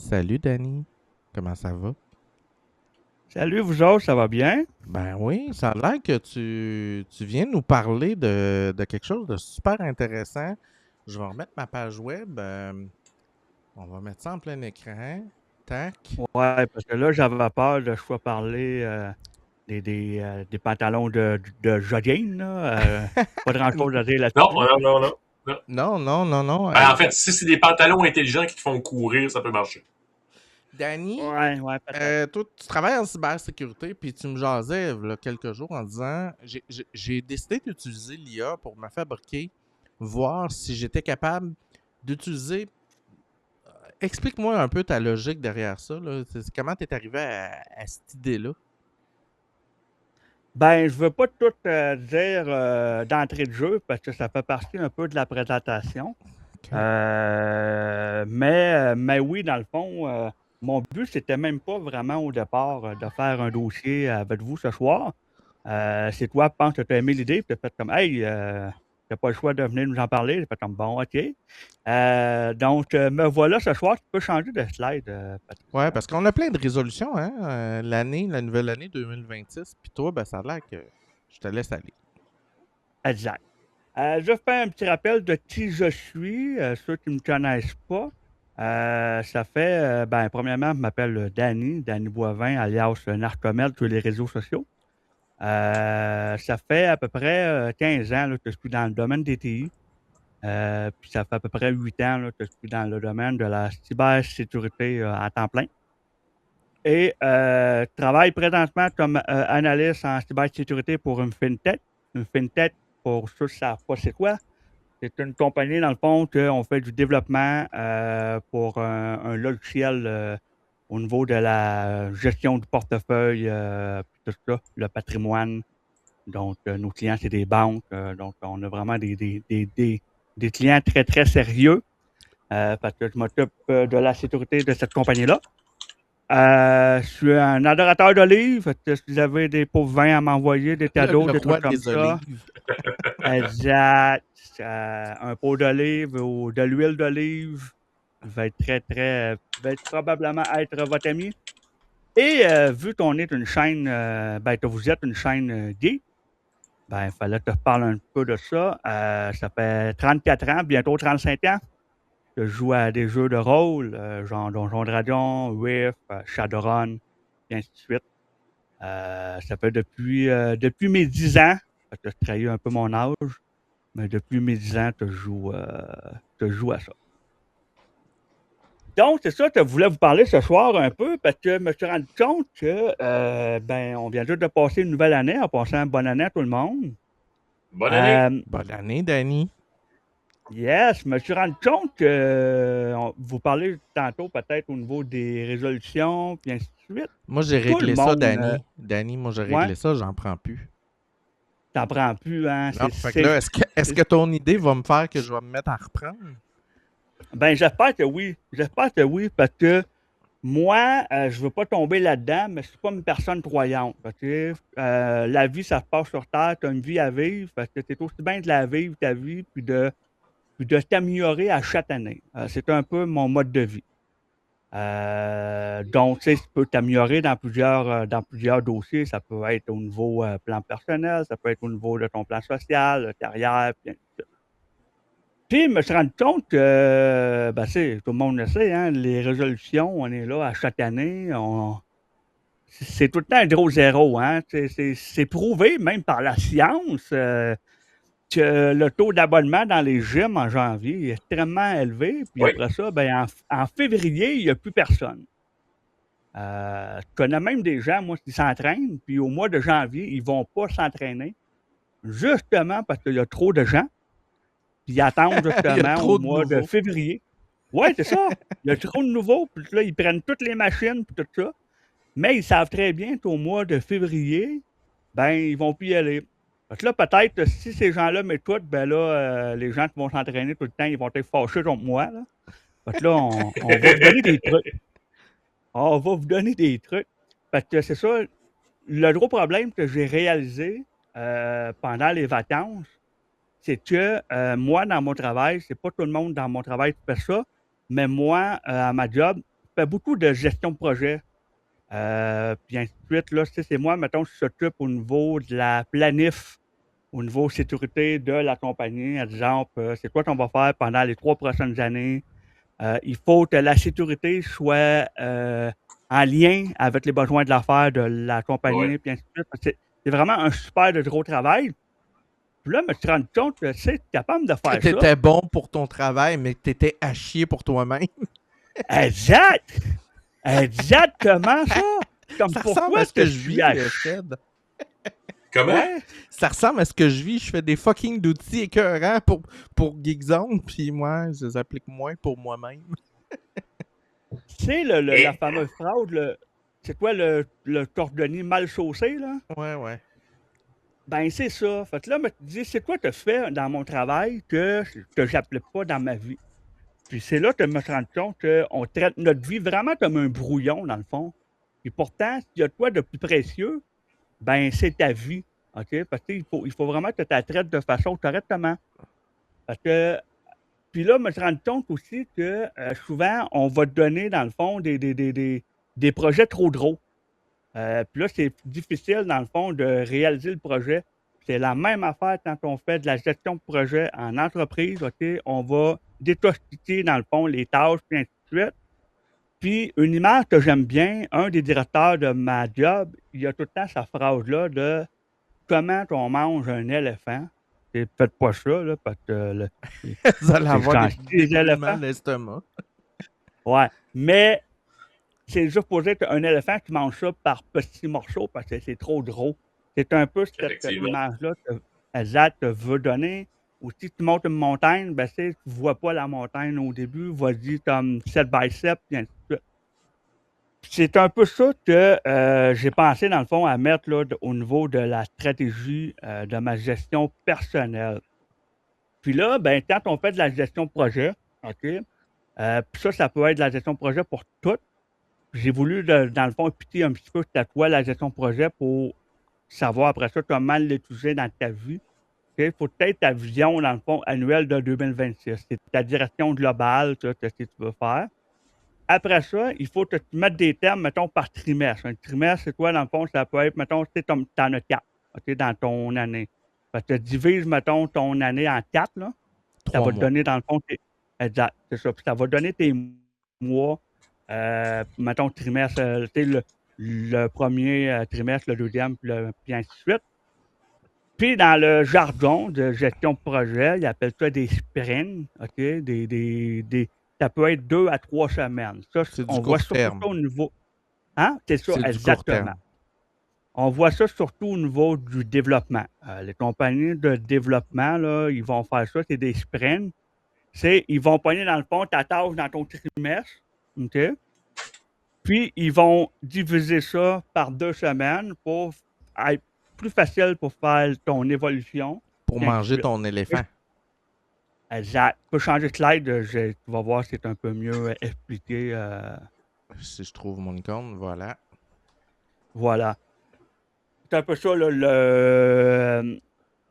Salut Danny, comment ça va? Salut, vous autres, ça va bien? Ben oui, ça a l'air que tu viens nous parler de quelque chose de super intéressant. Je vais remettre ma page web. On va mettre ça en plein écran. Tac. Ouais, parce que là, j'avais peur de soit parler des pantalons de jogging, là. Pas grand-chose à dire Non, là-dessus. non, non, non. Non. Non, non, non, non. Ben, en fait, si c'est des pantalons intelligents qui te font courir, ça peut marcher. Danny, Ouais, ouais, peut-être. toi, tu travailles en cybersécurité, puis tu me jasais là, quelques jours en disant j'ai décidé d'utiliser l'IA pour me fabriquer, voir si j'étais capable d'utiliser. Explique-moi un peu ta logique derrière ça. Là. Comment tu es arrivé à cette idée-là? Ben, je veux pas tout dire d'entrée de jeu parce que ça fait partie un peu de la présentation. OK. Mais oui, dans le fond, mon but, c'était même pas vraiment au départ de faire un dossier avec vous ce soir. C'est toi, je pense que tu as aimé l'idée, puis tu as fait comme Hey, t'as pas le choix de venir nous en parler. J'ai fait comme bon, OK. Donc, me voilà ce soir, tu peux changer de slide, Ouais, Patricia. parce qu'on a plein de résolutions, hein? La nouvelle année 2026. Puis toi, ben, ça a l'air que je te laisse aller. Exact. Je fais un petit rappel de qui je suis, ceux qui ne me connaissent pas. Ça fait, ben, premièrement, je m'appelle Danny Boivin, alias Narcomède sur les réseaux sociaux. Ça fait à peu près 15 ans là, que je suis dans le domaine des TI. Puis ça fait à peu près 8 ans là, que je suis dans le domaine de la cybersécurité à temps plein. Et je travaille présentement comme analyste en cybersécurité pour une FinTech. Une FinTech, pour ceux qui ne savent pas c'est quoi, c'est une compagnie, dans le fond, qu'on fait du développement pour un logiciel au niveau de la gestion du portefeuille, puis tout ça, le patrimoine. Donc, nos clients, c'est des banques. Donc, on a vraiment des clients très, très sérieux parce que je m'occupe de la sécurité de cette compagnie-là. Je suis un adorateur d'olives. Fait que si vous avez des pots de vin à m'envoyer, des cadeaux, Le des roi trucs comme des ça, olives. exact. Un pot d'olive ou de l'huile d'olive va être très, très, va être probablement être votre ami. Et vu qu'on est une chaîne, ben, que vous êtes une chaîne geek, ben, il fallait que je parle un peu de ça. Ça fait 34 ans, bientôt 35 ans, que je joue à des jeux de rôle, genre Donjon Dragon, Rift, Shadowrun, et ainsi de suite. Ça fait depuis mes 10 ans, parce que je trahis un peu mon âge, mais depuis mes 10 ans que je joue à ça. Donc, c'est ça que je voulais vous parler ce soir un peu, parce que je me suis rendu compte que, ben, on vient juste de passer une nouvelle année, en passant bonne année à tout le monde. Bonne année. Euh, Bonne année, Danny. yes, je me suis rendu compte que vous parlez tantôt peut-être au niveau des résolutions, puis ainsi de suite. Moi, j'ai Tout le réglé ça, monde, Danny. Danny, moi, j'ai ouais, réglé ça, j'en prends plus. t'en prends plus, hein. Non, fait que là, est-ce que ton idée va me faire que je vais me mettre à reprendre? Ben, j'espère que oui. J'espère que oui, parce que moi, je veux pas tomber là-dedans, mais je suis pas une personne croyante. Fait que, la vie, ça se passe sur terre, tu as une vie à vivre, fait que c'est aussi bien de la vivre, ta vie, puis de t'améliorer à chaque année. C'est un peu mon mode de vie. Donc, tu sais, tu peux t'améliorer dans plusieurs dossiers. Ça peut être au niveau plan personnel, ça peut être au niveau de ton plan social, carrière, puis ainsi de suite. Puis, je me suis rendu compte que, ben, tu sais, tout le monde le sait, hein, les résolutions, on est là à chaque année. C'est tout le temps un gros zéro. Hein, c'est prouvé, même par la science, que le taux d'abonnement dans les gyms en janvier est extrêmement élevé. Puis Oui. après ça, ben, en février, il n'y a plus personne. Je connais même des gens, moi, qui s'entraînent, puis au mois de janvier, ils ne vont pas s'entraîner, justement parce qu'il y a trop de gens, puis ils attendent Il y a justement au trop de mois de nouveaux. février. Oui, c'est ça. Il y a trop de nouveaux, puis là, ils prennent toutes les machines, puis tout ça. Mais ils savent très bien qu'au mois de février, ben, ils vont plus y aller. Fait que là, peut-être, si ces gens-là m'écoutent, ben là, les gens qui vont s'entraîner tout le temps, ils vont être fâchés contre moi. Là. Fait que là, on va vous donner des trucs. On va vous donner des trucs. Parce que c'est ça, le gros problème que j'ai réalisé pendant les vacances, c'est que moi, dans mon travail, c'est pas tout le monde dans mon travail qui fait ça, mais moi, à ma job, fais beaucoup de gestion de projet. Puis ainsi de suite, là, tu sais, c'est moi, mettons, qui s'occupe au niveau de la planif, au niveau sécurité de la compagnie. Exemple, c'est quoi qu'on va faire pendant les 3 prochaines années. Il faut que la sécurité soit en lien avec les besoins de l'affaire de la Ouais. compagnie, puis ainsi de suite. C'est vraiment un super de gros travail. Puis là, je me suis rendu compte que, tu sais, capable de Que faire ça. t'étais bon pour ton travail, mais que t'étais à chier pour toi-même. Exact! Exactement ça! Comme Ça ressemble pourquoi à ce que que je je suis vis, à Fred. Comment? Ouais, Ça ressemble à ce que je vis. Je fais des fucking d'outils écœurants pour Geekzone, puis moi, je les applique moins pour moi-même. tu sais, la fameuse phrase, c'est quoi le cordonnier mal chaussé, là? Ouais. Ben, c'est ça. Fait que là, me dis, c'est quoi que tu fais dans mon travail que j'applique pas dans ma vie? Puis c'est là que je me rends compte qu'on traite notre vie vraiment comme un brouillon, dans le fond. Et pourtant, s'il y a de quoi de plus précieux, ben, c'est ta vie. OK? Parce qu'il faut vraiment que tu la traites de façon correctement. Parce que, puis là, je me rends compte aussi que souvent, on va te donner, dans le fond, des projets trop gros. Puis là, c'est difficile, dans le fond, de réaliser le projet. C'est la même affaire quand on fait de la gestion de projet en entreprise. OK? On va décortiquer, dans le fond, les tâches, puis ainsi de suite. Puis, une image que j'aime bien, un des directeurs de ma job, il a tout le temps sa phrase-là de comment on mange un éléphant. Et faites pas ça, là, parce que Vous allez c'est avoir gentil, des les brûlements éléphants. d'estomac. Ouais. Mais c'est juste pour dire qu'un éléphant qui mange ça par petits morceaux parce que c'est trop gros. C'est un peu cette Effectivement. image-là que Zach te veut donner. Ou si tu montes une montagne, ben, tu vois pas la montagne au début, vas-y comme step by step, puis ainsi de suite. C'est un peu ça que j'ai pensé, dans le fond, à mettre là, au niveau de la stratégie de ma gestion personnelle. Puis là, ben, quand on fait de la gestion de projet, OK, puis ça peut être de la gestion de projet pour tout. J'ai voulu, dans le fond, piquer un petit peu c'était quoi la gestion de projet pour savoir après ça comment l'utiliser dans ta vie. Il faut peut-être ta vision, dans le fond, annuelle de 2026. C'est ta direction globale, ça, ce que tu veux faire. Après ça, il faut que tu mettes des termes, mettons, par trimestre. Un trimestre, c'est quoi, dans le fond? Ça peut être, mettons, tu sais, comme tu en as 4, OK, dans ton année. Fait que tu divises, mettons, ton année en 4, là. Ça 3 va te mois. donner, dans le fond, exact, c'est ça. Puis ça va donner tes mois, mettons, trimestre, tu sais, le premier trimestre, le deuxième, puis ainsi de suite. Puis dans le jargon de gestion de projet, ils appellent ça des sprints, OK? Ça peut être 2 à 3 semaines. Ça, C'est du on voit court surtout terme. ça au niveau. Hein? C'est ça, C'est du court exactement. terme. On voit ça surtout au niveau du développement. Les compagnies de développement, là, ils vont faire ça, c'est des sprints. Ils vont pogner dans le fond ta tâche dans ton trimestre, OK? Puis ils vont diviser ça par 2 semaines pour être plus facile pour faire ton évolution, Pour puis ainsi de manger suite. ton éléphant. Exact. Tu peux changer de slide, tu vas voir, c'est un peu mieux expliqué. Si je trouve mon icône, voilà. Voilà. C'est un peu ça, là,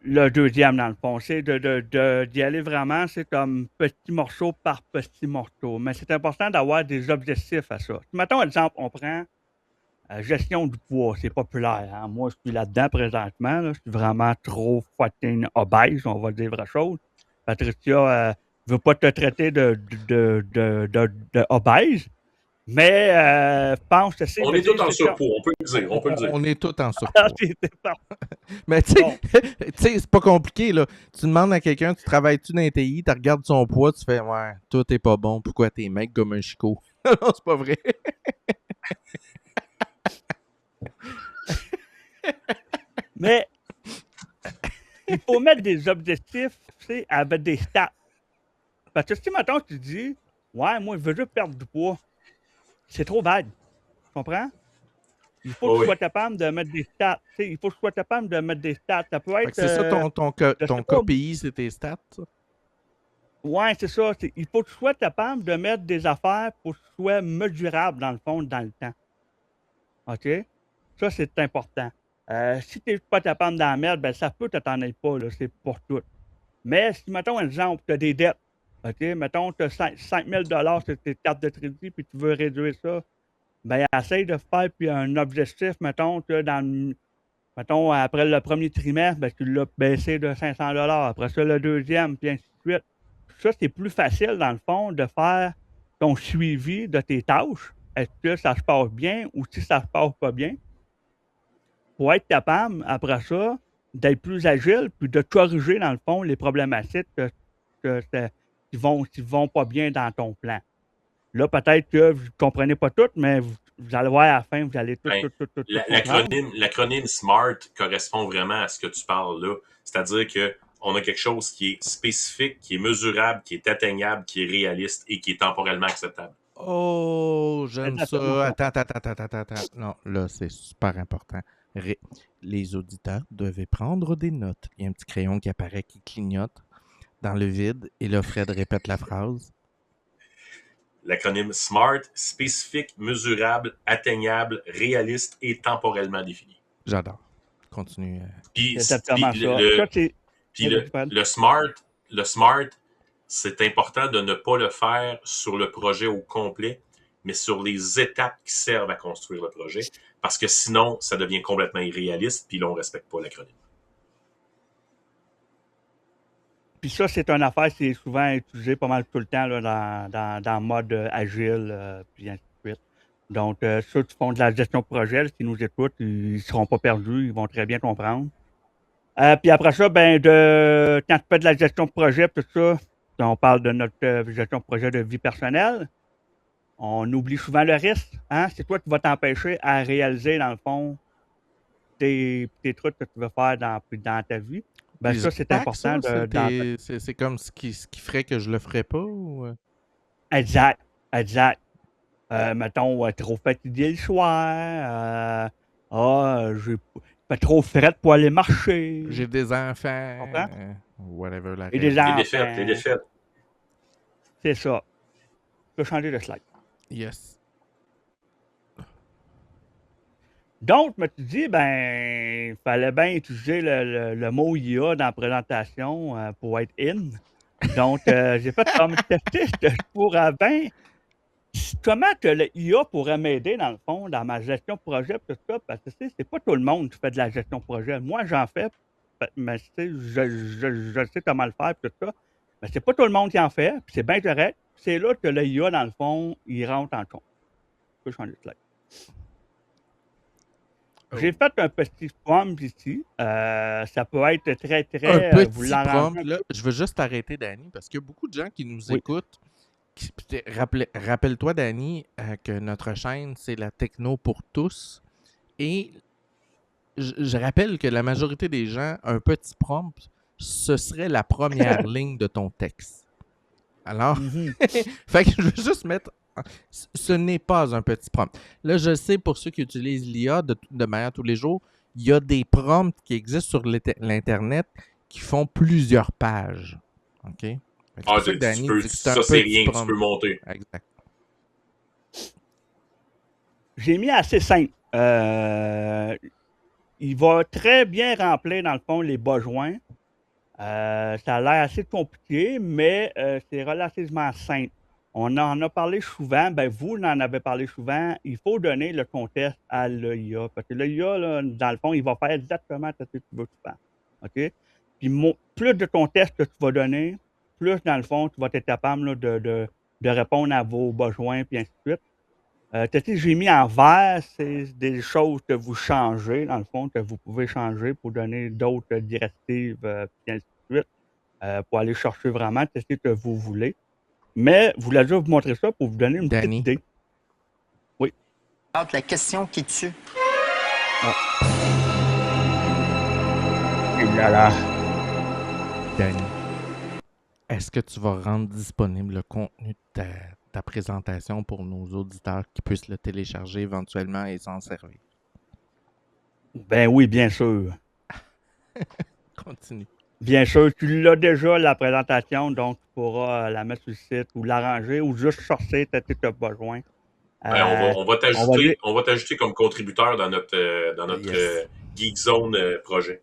le deuxième, dans le fond. C'est d'y aller vraiment, c'est comme petit morceau par petit morceau. Mais c'est important d'avoir des objectifs à ça. Mettons, exemple, on prend gestion du poids. C'est populaire. Hein? Moi, je suis là-dedans présentement. Là. Je suis vraiment trop fucking obèse, on va dire vraie chose. Patricia ne veut pas te traiter de obèse, mais pense que c'est... On est tous en surpoids, on peut le dire. On peut le dire. On est tous en Ah, surpoids. c'est parfait. Mais tu sais, Bon. c'est pas compliqué, là. Tu demandes à quelqu'un, tu travailles-tu dans un TI, tu regardes son poids, tu fais « Ouais, tout est pas bon, pourquoi t'es mec comme un chicot? » Non, c'est pas vrai. Mais il faut mettre des objectifs, tu sais, avec des stats. Parce que si maintenant tu dis « Ouais, moi, je veux juste perdre du poids », c'est trop vague. Tu comprends? Il faut que tu Oui. sois capable de mettre des stats. Tu sais, il faut que tu sois capable de mettre des stats. Ça peut Fait être... que c'est ça ton je sais pas. KPI, c'est tes stats, ça? Ouais, c'est ça. Il faut que tu sois capable de mettre des affaires pour que tu sois mesurable, dans le fond, dans le temps. OK? Ça, c'est important. Si tu n'es pas capable d'en mettre, ben ça peut que tu n'en aies pas, là, c'est pour tout. Mais si, mettons, un exemple, tu as des dettes, OK? Mettons, tu as 5 000 sur tes cartes de crédit, puis tu veux réduire ça. Ben, essaye de faire puis un objectif, mettons, que mettons, après le premier trimestre, ben, tu l'as baissé de 500 après ça, le deuxième, puis ainsi de suite. Ça, c'est plus facile, dans le fond, de faire ton suivi de tes tâches. Est-ce que ça se passe bien ou si ça se passe pas bien? Pour être capable, après ça, d'être plus agile, puis de corriger, dans le fond, les problématiques qui vont pas bien dans ton plan. Là, peut-être que vous ne comprenez pas tout, mais vous allez voir à la fin, vous allez tout Ben, comprendre. l'acronyme SMART correspond vraiment à ce que tu parles là. C'est-à-dire qu'on a quelque chose qui est spécifique, qui est mesurable, qui est atteignable, qui est réaliste et qui est temporellement acceptable. Oh, j'aime Exactement ça. ça. Attends. Non, là, c'est super important. Les auditeurs devaient prendre des notes. Il y a un petit crayon qui apparaît, qui clignote dans le vide. Et là, Fred répète la phrase. L'acronyme SMART, spécifique, mesurable, atteignable, réaliste et temporellement défini. J'adore. Continue. Puis, C'est exactement puis ça. le, Ça, c'est. puis Vas-y, Fred. le SMART, c'est important de ne pas le faire sur le projet au complet, mais sur les étapes qui servent à construire le projet, parce que sinon, ça devient complètement irréaliste, puis là, on ne respecte pas l'acronyme. Puis ça, c'est une affaire qui est souvent utilisée pas mal tout le temps là, dans le mode agile, puis ainsi de suite. Donc, ceux qui font de la gestion de projet, là, qui nous écoutent, ils ne seront pas perdus, ils vont très bien comprendre. Puis après ça, ben quand tu fais de la gestion de projet, tout ça, on parle de notre gestion de projet de vie personnelle, on oublie souvent le risque. Hein? C'est toi qui vas t'empêcher à réaliser, dans le fond, tes trucs que tu veux faire dans ta vie. Ben Les ça, c'est obstacles, important ça, c'est comme ce qui ferait que je le ferais pas ou... Exact. Mettons, trop fatigué le soir. J'ai fait trop fret pour aller marcher. J'ai des enfants. Comprends? Whatever la Et des raison. enfants. Les défaites. C'est ça. Je peux changer de slide. Yes. Donc, je me suis dit, ben, il fallait bien utiliser le mot IA dans la présentation pour être in. Donc, j'ai fait comme tester ce que je pourrais bien. Comment que le IA pourrait m'aider, dans le fond, dans ma gestion de projet, tout ça, parce que c'est pas tout le monde qui fait de la gestion de projet. Moi, j'en fais, mais tu sais, je sais comment le faire, tout ça, mais c'est pas tout le monde qui en fait, puis c'est bien correct. C'est là que le IA, dans le fond, il rentre en compte. Je peux changer de slide. J'ai fait un petit prompt ici. Ça peut être très, très... Un vous petit l'arrangez prompt, un là. peu. Je veux juste t'arrêter, Danny, parce qu'il y a beaucoup de gens qui nous Oui. écoutent. Rappelle-toi, Danny, que notre chaîne, c'est la techno pour tous. Et je rappelle que la majorité des gens, un petit prompt, ce serait la première ligne de ton texte. Alors, fait que je veux juste mettre... Ce n'est pas un petit prompt. Là, je sais, pour ceux qui utilisent l'IA de manière tous les jours, il y a des prompts qui existent sur l'Internet qui font plusieurs pages. OK? Fait que c'est pour ça que Danny dit que c'est un ça, c'est petit rien que prompt. tu peux monter. Exact. J'ai mis assez simple. Il va très bien remplir, dans le fond, les besoins. Ça a l'air assez compliqué, mais c'est relativement simple. On en a parlé souvent, ben vous en avez parlé souvent, il faut donner le contexte à l'IA. Parce que l'IA, là, dans le fond, il va faire exactement ce que tu veux faire. OK? Puis plus de contexte que tu vas donner, plus, dans le fond, tu vas être capable là, de répondre à vos besoins, puis ainsi de suite. J'ai mis en vert, c'est des choses que vous changez, dans le fond, que vous pouvez changer pour donner d'autres directives, puis ainsi de suite, pour aller chercher vraiment ce que vous voulez. Mais je voulais juste vous montrer ça pour vous donner une Danny. petite idée. Oui. La question qui tue. Et là. Danny, est-ce que tu vas rendre disponible le contenu de ta présentation pour nos auditeurs qui puissent le télécharger éventuellement et s'en servir? Ben oui, bien sûr. Continue. Bien sûr, tu l'as déjà, la présentation, donc tu pourras la mettre sur le site ou l'arranger ou juste sortir ce que tu as besoin. Ben, on va t'ajouter comme contributeur dans notre Yes. Geek Zone projet.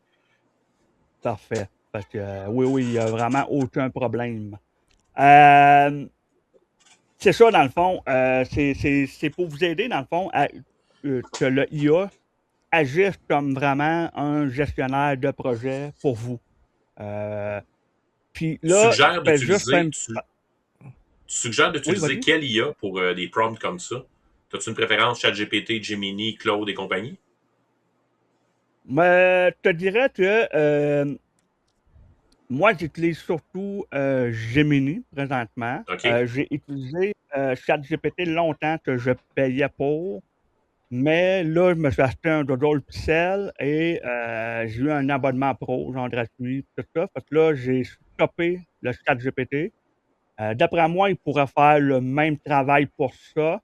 Parfait. Parce que oui, il n'y a vraiment aucun problème. Euh, c'est ça, dans le fond. C'est pour vous aider, dans le fond, à que le IA agisse comme vraiment un gestionnaire de projet pour vous. Puis Tu là, suggères je fais juste faire d'utiliser, une... tu suggères Oui, d'utiliser vas-y. quelle IA pour des prompts comme ça? As-tu une préférence ChatGPT, Gemini, Claude et compagnie? Mais je te dirais que moi, j'utilise surtout Gemini présentement. OK. J'ai utilisé ChatGPT longtemps que je payais pour, mais là, je me suis acheté un Doodle Pixel et j'ai eu un abonnement pro, genre gratuit, tout ça. Fait que là, j'ai stoppé le ChatGPT. D'après moi, il pourrait faire le même travail pour ça.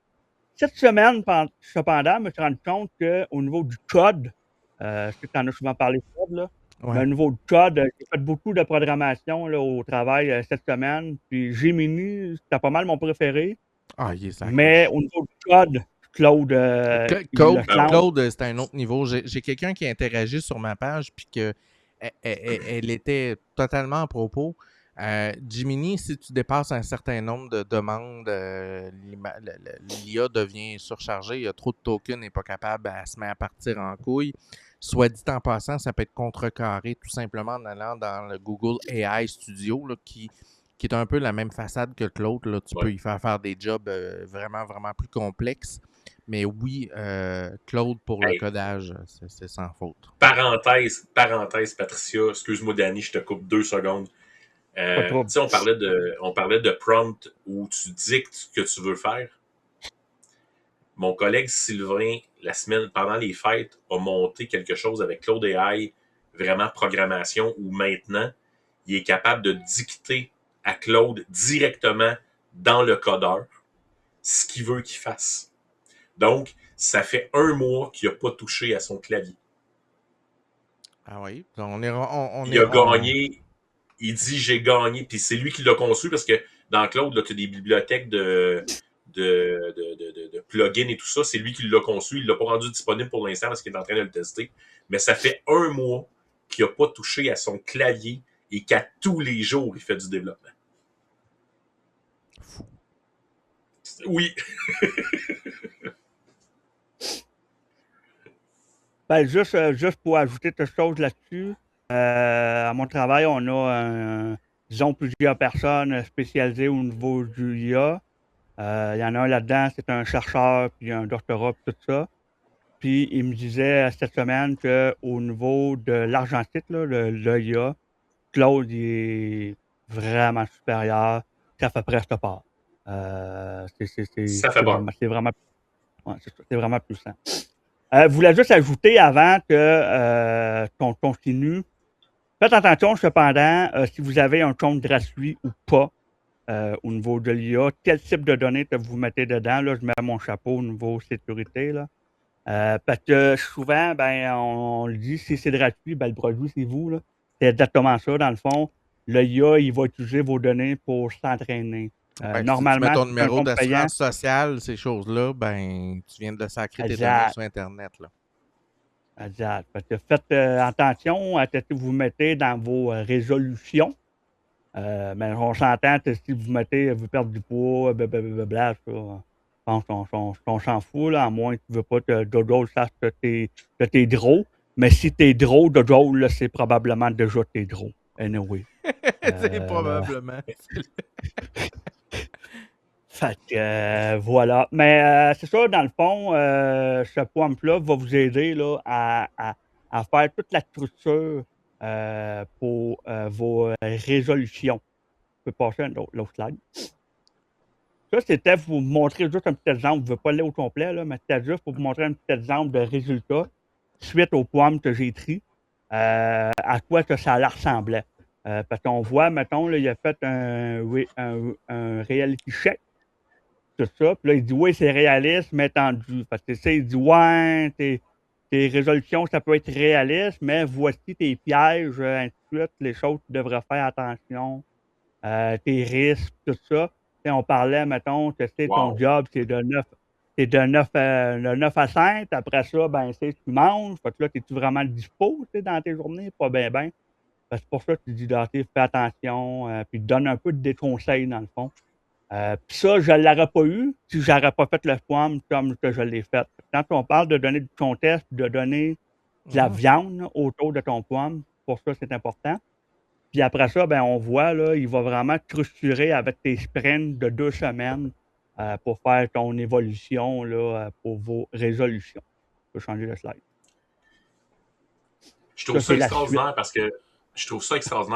Cette semaine, cependant, je me suis rendu compte qu'au niveau du code, je sais que tu en as souvent parlé de code, là, mais Ouais. au niveau du code, j'ai fait beaucoup de programmation là, au travail cette semaine. Puis Gemini, c'était pas mal mon préféré. Ah, il est sa Mais coche. au niveau du code, Claude, il le Claude, Ben change. oui. Claude, c'est un autre niveau. J'ai quelqu'un qui a interagi sur ma page, puis que elle était totalement à propos. Jiminy, si tu dépasses un certain nombre de demandes, l'IA devient surchargée. Il y a trop de tokens, n'est pas capable, elle se met à partir en couille. Soit dit en passant, ça peut être contrecarré tout simplement en allant dans le Google AI Studio, là, qui est un peu la même façade que Claude. Là. Tu peux Ouais. y faire des jobs vraiment, vraiment plus complexes. Mais oui, Claude pour le Hey, codage, c'est sans faute. parenthèse, Patricia, excuse-moi, Danny, je te coupe 2 secondes. Pas Tu trop. sais, on parlait de prompt où tu dictes ce que tu veux faire. Mon collègue Sylvain, la semaine pendant les fêtes, a monté quelque chose avec Claude AI, vraiment programmation, où maintenant, il est capable de dicter à Claude directement dans le codeur ce qu'il veut qu'il fasse. Donc, ça fait 1 mois qu'il n'a pas touché à son clavier. Ah oui, on Il est, a gagné, il dit j'ai gagné, puis c'est lui qui l'a conçu parce que dans Claude, tu as des bibliothèques de plugins et tout ça. C'est lui qui l'a conçu. Il ne l'a pas rendu disponible pour l'instant parce qu'il est en train de le tester. Mais ça fait 1 mois qu'il n'a pas touché à son clavier et qu'à tous les jours, il fait du développement. fou. Oui. Ben, juste pour ajouter quelque chose là-dessus, à mon travail, on a, disons, plusieurs personnes spécialisées au niveau du IA. Il y en a un là-dedans, c'est un chercheur, puis un doctorat, puis tout ça. Puis il me disait cette semaine qu'au niveau de l'argentique, là, l'IA, Claude il est vraiment supérieur. Ça fait presque pas. Ça fait peur. C'est vraiment, ouais, c'est vraiment puissant. Je voulais juste ajouter avant que qu'on continue. Faites attention cependant si vous avez un compte gratuit ou pas au niveau de l'IA. Quel type de données que vous mettez dedans? Là, je mets mon chapeau au niveau sécurité. Là. Parce que souvent, ben, on le dit, si c'est gratuit, ben, le produit, c'est vous. Là. C'est exactement ça, dans le fond. Le IA, il va utiliser vos données pour s'entraîner. Ouais, si tu mets Normalement, ton si c'est un numéro compte payant, d'assurance sociale, ces choses-là, ben, tu viens de sacrer tes données exact, sur Internet. Là. exact. Fait que faites attention à ce que vous mettez dans vos résolutions. Mais on s'entend que si vous mettez, vous perdre du poids, blablabla, ça, je pense qu'on s'en fout, là, à moins que tu ne veux pas que Dodo sache que t'es drôle. Mais si t'es drôle, Dodo, là, c'est probablement déjà t'es drôle. Anyway. C'est probablement. Fait que voilà. Mais c'est ça, dans le fond, ce pomme-là va vous aider là, à faire toute la structure pour vos résolutions. Je peux passer à l'autre slide. Ça, c'était pour vous montrer juste un petit exemple. Je ne veux pas aller au complet, là, mais c'était juste pour vous montrer un petit exemple de résultat suite aux poèmes que j'ai écrits, à quoi que ça leur ressemblait. Parce qu'on voit, mettons, là, il a fait un reality check, tout ça. Puis là, il dit, oui, c'est réaliste, mais tendu. Parce que, tu sais, il dit, ouais, tes résolutions, ça peut être réaliste, mais voici tes pièges, ainsi de suite, les choses que tu devrais faire attention. Tes risques, tout ça. T'sais, on parlait, mettons, que ton Wow. job, c'est de 9 à 5. Après ça, ben, tu manges. Fait que là, es-tu vraiment dispo dans tes journées? Pas bien, bien. C'est pour ça que tu dis, là, fais attention, puis donne un peu des conseils dans le fond. Puis ça, je ne l'aurais pas eu si je n'aurais pas fait le foam comme que je l'ai fait. Quand on parle de donner du contest, de donner de la Mhm. viande autour de ton pomme, pour ça, c'est important. Puis après ça, ben, on voit, là, il va vraiment te structurer avec tes sprints de 2 semaines pour faire ton évolution là, pour vos résolutions. Je peux changer le slide. Je Ça, trouve ça c'est la suite. extraordinaire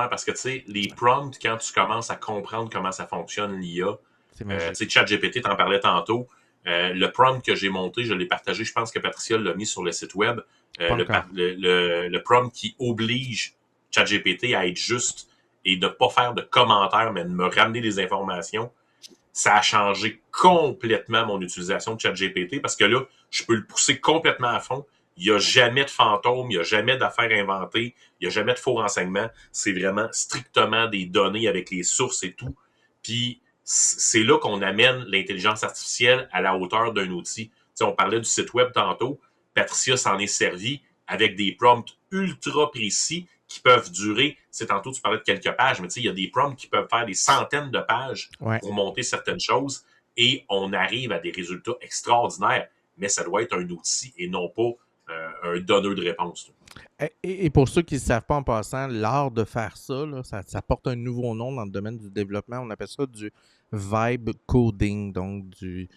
parce que tu sais, les prompts, quand tu commences à comprendre comment ça fonctionne, l'IA, C'est tu magique. sais, ChatGPT, t'en parlais tantôt. Le prompt que j'ai monté, je l'ai partagé. Je pense que Patricia l'a mis sur le site web. Pas encore. Le prompt qui oblige ChatGPT à être juste et de ne pas faire de commentaires, mais de me ramener des informations. Ça a changé complètement mon utilisation de ChatGPT parce que là, je peux le pousser complètement à fond. Il n'y a jamais de fantômes, il n'y a jamais d'affaires inventées, il n'y a jamais de faux renseignements. C'est vraiment strictement des données avec les sources et tout. Puis c'est là qu'on amène l'intelligence artificielle à la hauteur d'un outil. Tu sais, on parlait du site web tantôt. Patricia s'en est servi avec des prompts ultra précis qui peuvent durer. C'est tantôt tu parlais de quelques pages, mais tu sais, il y a des prompts qui peuvent faire des centaines de pages Ouais. pour monter certaines choses et on arrive à des résultats extraordinaires. Mais ça doit être un outil et non pas un donneur de réponse. Et pour ceux qui ne savent pas en passant, l'art de faire ça, là, ça porte un nouveau nom dans le domaine du développement. On appelle ça du vibe coding, donc du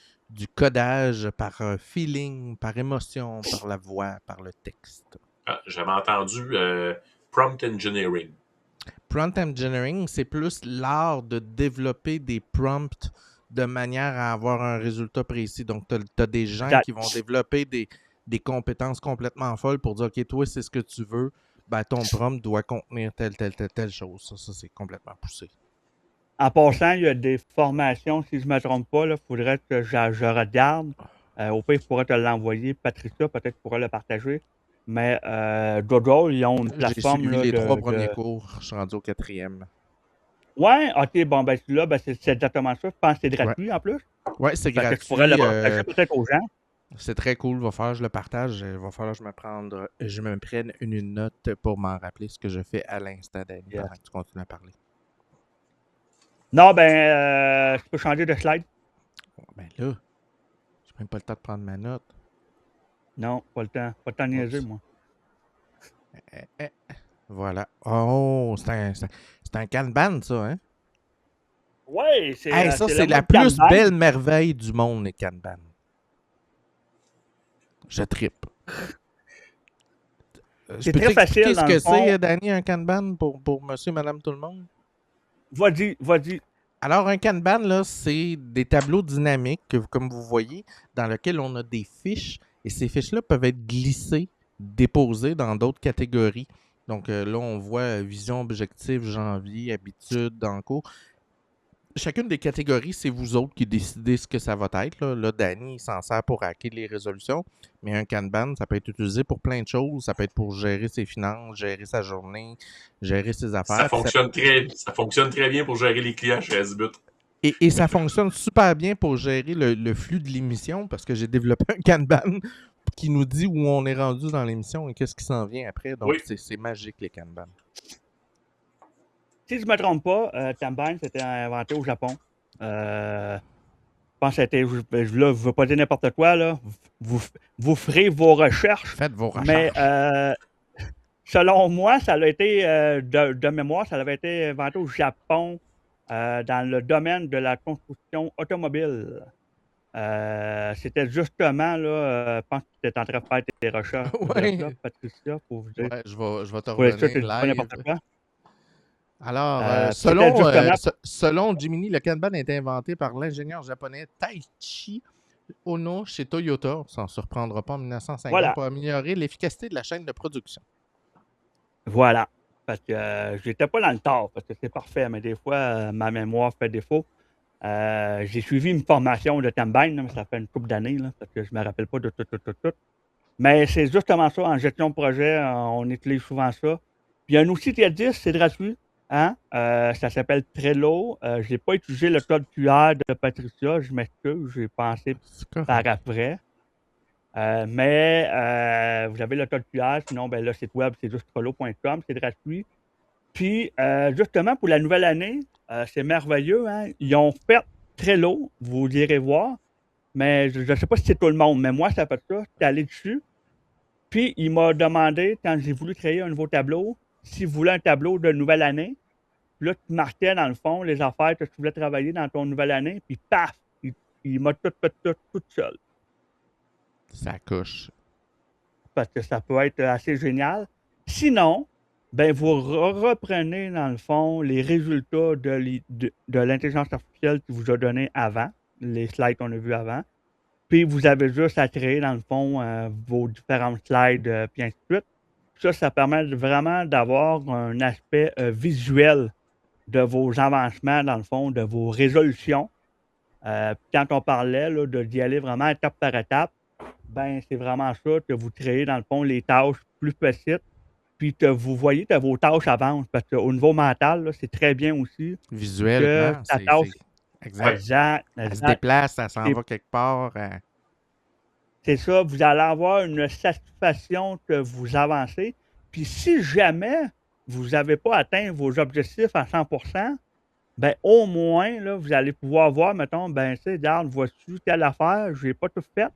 codage par feeling, par émotion, par la voix, par le texte. Ah, j'avais entendu prompt engineering. Prompt engineering, c'est plus l'art de développer des prompts de manière à avoir un résultat précis. Donc, tu as des gens Exact. qui vont développer des compétences complètement folles pour dire, OK, toi, c'est ce que tu veux, ben, ton prompt doit contenir telle chose. Ça c'est complètement poussé. En passant, il y a des formations, si je ne me trompe pas, il faudrait que je regarde. Au pire, je pourrais te l'envoyer. Patricia, peut-être pourrait le partager. Mais Doodle, ils ont une J'ai plateforme suivi là, les 3 premiers cours. Je suis rendu au 4e. Ouais, ok, bon, ben celui-là, ben, c'est exactement ça. Je pense que c'est gratuit en plus. Ouais, c'est Fait que gratuit. tu pourrais le partager peut-être aux gens. C'est très cool. Va falloir que je le partage. Il va falloir que je me prenne une note pour m'en rappeler ce que je fais à l'instant, Danny, Yeah. pendant que tu continues à parler. Non, ben, tu peux changer de slide. Ben là, j'ai même pas le temps de prendre ma note. Non, pas le temps. Pas le temps de niaiser, Oups. moi. Voilà. Oh, c'est un Kanban, ça, hein? Ouais, c'est Hey, ça, c'est c'est le la mode plus Kanban. belle merveille du monde, les Kanban. Je trippe. Je C'est peux très t'expliquer facile, ce dans que le fond. c'est, Danny, un Kanban pour monsieur, madame, tout le monde? Vas-y. Alors, un Kanban, là, c'est des tableaux dynamiques, comme vous voyez, dans lesquels on a des fiches. Et ces fiches-là peuvent être glissées, déposées dans d'autres catégories. Donc là, on voit vision, objectif, janvier, habitude, dans le cours. Chacune des catégories, c'est vous autres qui décidez ce que ça va être. Là Danny, il s'en sert pour hacker les résolutions. Mais un Kanban, ça peut être utilisé pour plein de choses. Ça peut être pour gérer ses finances, gérer sa journée, gérer ses affaires. Ça fonctionne très bien pour gérer les clients chez Azibut. Et ça fonctionne super bien pour gérer le flux de l'émission parce que j'ai développé un Kanban qui nous dit où on est rendu dans l'émission et qu'est-ce qui s'en vient après. Donc, Oui. c'est magique, les Kanban. Si je ne me trompe pas, Kanban, c'était inventé au Japon. Je pense que c'était. Là, je ne veux pas dire n'importe quoi, là. Vous ferez vos recherches. Faites vos Mais recherches. selon moi, ça a été, de mémoire, ça avait été inventé au Japon dans le domaine de la construction automobile. C'était justement, là, je pense que tu étais en train de faire tes recherches Ouais. là, Patricia, pour vous dire. Ouais, je vais te Pour être sûr que je revenir dis pas live. n'importe quoi. Alors, C'était justement. selon Jiminy, le Kanban a été inventé par l'ingénieur japonais Taichi Ono chez Toyota, on s'en surprendra pas, en 1950, Voilà. pour améliorer l'efficacité de la chaîne de production. Voilà. Parce que j'étais pas dans le tort, parce que c'est parfait, mais des fois, ma mémoire fait défaut. J'ai suivi une formation de Kanban, mais ça fait une couple d'années, là, parce que je me rappelle pas de tout. Mais c'est justement ça, en gestion de projet, on utilise souvent ça. Puis il y a un outil TIA10, c'est gratuit. Hein? Ça s'appelle Trello. Je n'ai pas utilisé le code QR de Patricia, je m'excuse, j'ai pensé C'est correct. par après. Mais vous avez le code QR, sinon ben, le site web, c'est juste trello.com, c'est gratuit. Puis, justement, pour la nouvelle année, c'est merveilleux, hein? Ils ont fait Trello, vous irez voir, mais je ne sais pas si c'est tout le monde, mais moi, ça fait ça. J'étais allé dessus, puis il m'a demandé, quand j'ai voulu créer un nouveau tableau, s'il voulait un tableau de nouvelle année. Puis là, tu marquais, dans le fond, les affaires que tu voulais travailler dans ton nouvelle année, puis paf! Il m'a tout fait ça tout seul. Ça couche. Parce que ça peut être assez génial. Sinon, ben vous reprenez, dans le fond, les résultats de l'intelligence artificielle qui vous a donné avant, les slides qu'on a vus avant. Puis vous avez juste à créer, dans le fond, vos différents slides, puis ainsi de suite. Ça permet vraiment d'avoir un aspect visuel de vos avancements, dans le fond, de vos résolutions. Quand on parlait là, d'y aller vraiment étape par étape, ben c'est vraiment ça que vous créez, dans le fond, les tâches plus petites, puis que vous voyez que vos tâches avancent. Parce qu'au niveau mental, là, c'est très bien aussi que Visuellement, ta tâche. exact. Exact, Elle se exact. déplace, elle s'en Et va quelque part. c'est ça, vous allez avoir une satisfaction que vous avancez. Puis si jamais vous n'avez pas atteint vos objectifs à 100%, ben au moins, là, vous allez pouvoir voir, mettons, ben, tu sais, regarde, vois-tu telle affaire, je n'ai pas tout fait,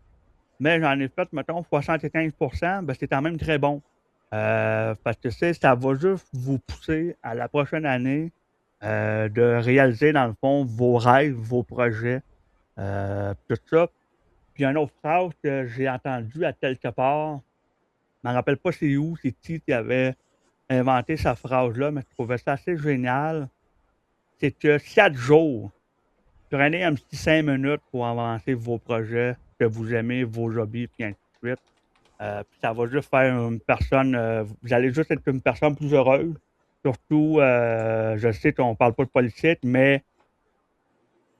mais j'en ai fait, mettons, 75%, ben c'est quand même très bon. Parce que ça va juste vous pousser à la prochaine année de réaliser, dans le fond, vos rêves, vos projets, tout ça. Puis une autre phrase que j'ai entendue à quelque part, je ne me rappelle pas c'est où, c'est qui avait inventé cette phrase-là, mais je trouvais ça assez génial. C'est que chaque jour, prenez un petit 5 minutes pour avancer vos projets que vous aimez, vos hobbies, puis ainsi de suite. Puis ça va juste faire une personne, vous allez juste être une personne plus heureuse. Surtout, je sais qu'on ne parle pas de politique, mais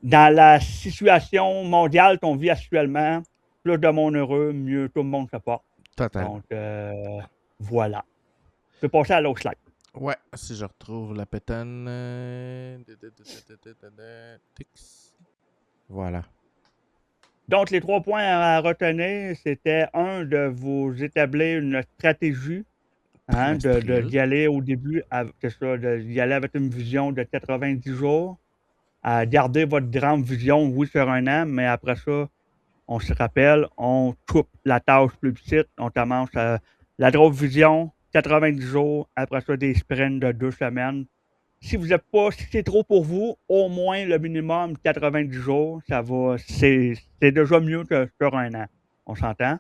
dans la situation mondiale qu'on vit actuellement, plus de monde heureux, mieux tout le monde se porte. Totalement. Donc, voilà. Je peux passer à l'autre slide. Ouais, si je retrouve la pétane. Tix. Voilà. Donc, les 3 points à retenir, c'était de vous établir une stratégie, hein, d'y aller au début, d'y aller avec une vision de 90 jours, à garder votre grande vision, oui, sur un an, mais après ça, on se rappelle, on coupe la tâche plus petite, on commence la grosse vision, 90 jours, après ça, des sprints de 2 semaines. Si c'est trop pour vous, au moins le minimum 90 jours, ça va, c'est déjà mieux que sur un an. On s'entend?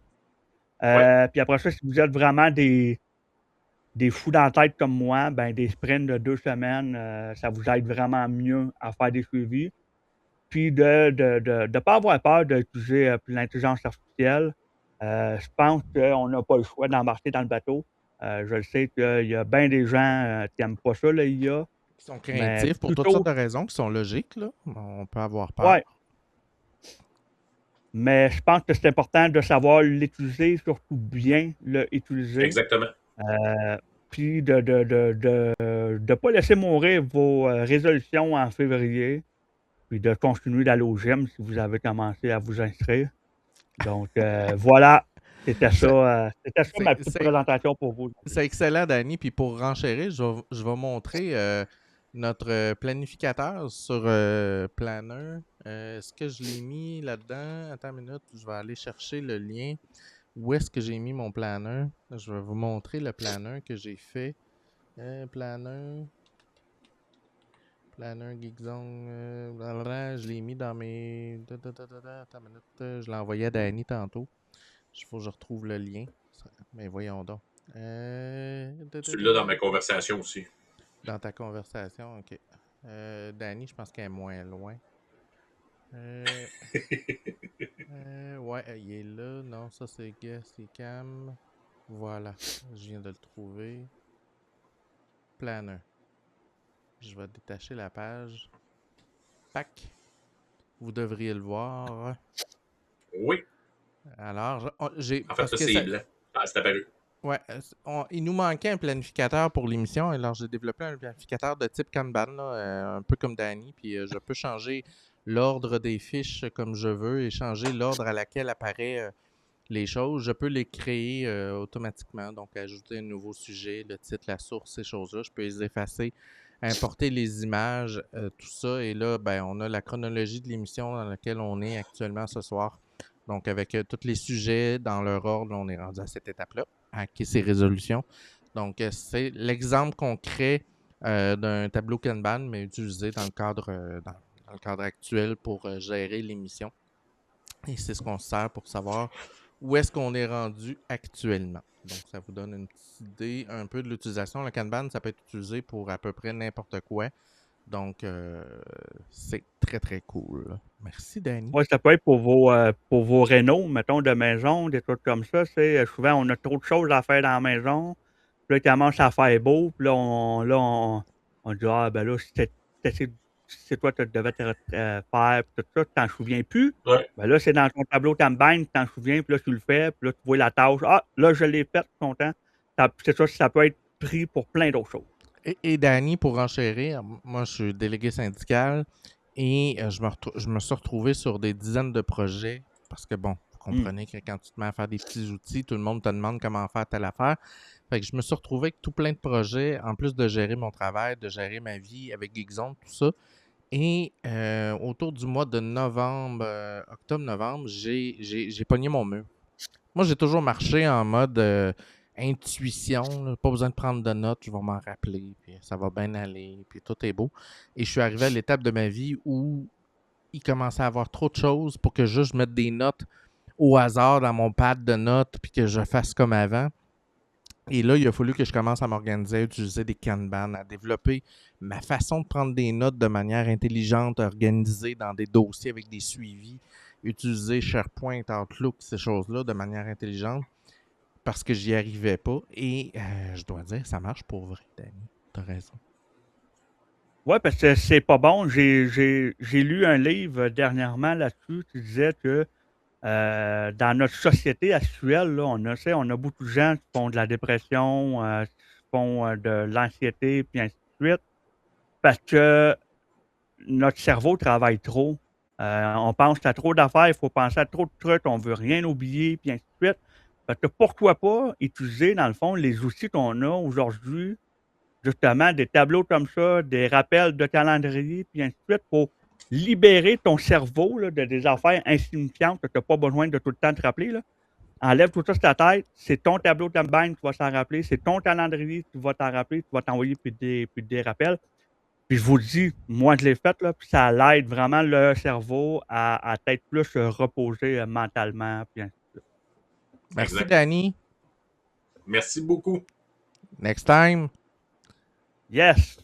Puis après ça, si vous êtes vraiment des fous dans la tête comme moi, ben des sprints de 2 semaines, ça vous aide vraiment mieux à faire des suivis. Puis de pas avoir peur d'utiliser l'intelligence artificielle. Je pense qu'on n'a pas le choix d'embarquer dans le bateau. Je le sais qu'il y a bien des gens qui n'aiment pas ça, l'IA. Qui sont Mais craintifs pour toutes plutôt, sortes de raisons qui sont logiques, là. On peut avoir peur. ouais. Mais je pense que c'est important de savoir l'utiliser, surtout bien l'utiliser. Exactement. Puis de pas laisser mourir vos résolutions en février. Puis de continuer d'aller au gym si vous avez commencé à vous inscrire. Donc, voilà. C'était ça ma petite présentation pour vous. C'est excellent, Danny. Puis pour renchérir, je vais montrer notre planificateur sur Planner. Est-ce que je l'ai mis là-dedans? Attends une minute, je vais aller chercher le lien. Où est-ce que j'ai mis mon planner? Je vais vous montrer le planner que j'ai fait. Planner Geekzone. Je l'ai mis dans mes... Attends une minute. Je l'ai envoyé à Danny tantôt. Il faut que je retrouve le lien. Mais voyons donc. Tu l'as dans ma conversation aussi. Dans ta conversation, ok. Danny, je pense qu'elle est moins loin. Ouais, il est là. Non, ça c'est Guest et Cam. Voilà, je viens de le trouver. Planner. Je vais détacher la page. Pac. Vous devriez le voir. Oui. Alors, j'ai... En fait, ça, c'est blanc. Ah, c'est apparu. Ouais, il nous manquait un planificateur pour l'émission, alors j'ai développé un planificateur de type Kanban, là, un peu comme Danny, puis je peux changer l'ordre des fiches comme je veux et changer l'ordre à laquelle apparaît les choses, je peux les créer automatiquement. Donc, ajouter un nouveau sujet, le titre, la source, ces choses-là. Je peux les effacer, importer les images, tout ça. Et là, ben, on a la chronologie de l'émission dans laquelle on est actuellement ce soir. Donc, avec tous les sujets dans leur ordre, on est rendu à cette étape-là, à qui ces résolutions. Donc, c'est l'exemple concret d'un tableau Kanban, mais utilisé dans le cadre actuel pour gérer l'émission. Et c'est ce qu'on se sert pour savoir où est-ce qu'on est rendu actuellement. Donc, ça vous donne une petite idée un peu de l'utilisation. Le Kanban, ça peut être utilisé pour à peu près n'importe quoi. Donc, c'est très, très cool. Merci, Danny. Ouais, ça peut être pour vos rénaux, mettons, de maison, des trucs comme ça. Souvent, on a trop de choses à faire dans la maison. Puis là, il commence à faire beau. Puis là, on dit, ah, ben là, c'est toi que tu devais faire, puis tout ça, tu t'en souviens plus. Ouais. Ben là, c'est dans ton tableau Kanban, tu t'en souviens, puis là, tu le fais, puis là, tu vois la tâche. Ah, là, je l'ai faite, content. C'est ça, ça peut être pris pour plein d'autres choses. Et Danny, pour enchérir, moi, je suis délégué syndical et je me suis retrouvé sur des dizaines de projets parce que, bon, vous comprenez que quand tu te mets à faire des petits outils, tout le monde te demande comment faire telle affaire. Fait que je me suis retrouvé avec tout plein de projets, en plus de gérer mon travail, de gérer ma vie avec Geekzone, tout ça. Et autour du mois de novembre, octobre-novembre, j'ai pogné mon mur. Moi, j'ai toujours marché en mode intuition, là, pas besoin de prendre de notes, je vais m'en rappeler, puis ça va bien aller, puis tout est beau. Et je suis arrivé à l'étape de ma vie où il commençait à avoir trop de choses pour que juste je mette des notes au hasard dans mon pad de notes, puis que je fasse comme avant. Et là, il a fallu que je commence à m'organiser, à utiliser des Kanban, à développer ma façon de prendre des notes de manière intelligente, organisée dans des dossiers avec des suivis, utiliser SharePoint, Outlook, ces choses-là de manière intelligente parce que j'y arrivais pas. Et je dois dire, ça marche pour vrai, Danny. T'as raison. Oui, parce que c'est pas bon. J'ai lu un livre dernièrement là-dessus qui disait que dans notre société actuelle, là, on a beaucoup de gens qui font de la dépression, qui font de l'anxiété, puis ainsi de suite, parce que notre cerveau travaille trop. On pense à trop d'affaires, il faut penser à trop de trucs, on veut rien oublier, puis ainsi de suite. Fait que pourquoi pas utiliser, dans le fond, les outils qu'on a aujourd'hui, justement, des tableaux comme ça, des rappels de calendrier, puis ainsi de suite, pour libérer ton cerveau là, de des affaires insignifiantes que tu n'as pas besoin de tout le temps te rappeler. Là. Enlève tout ça sur ta tête, c'est ton tableau de Kanban qui va s'en rappeler, c'est ton calendrier qui va t'en rappeler, tu vas t'envoyer puis des rappels. Puis je vous dis, moi je l'ai fait, là, puis ça l'aide vraiment le cerveau à être plus reposé mentalement. Puis ainsi de suite. Merci, Exact. Danny. Merci beaucoup. Next time. Yes!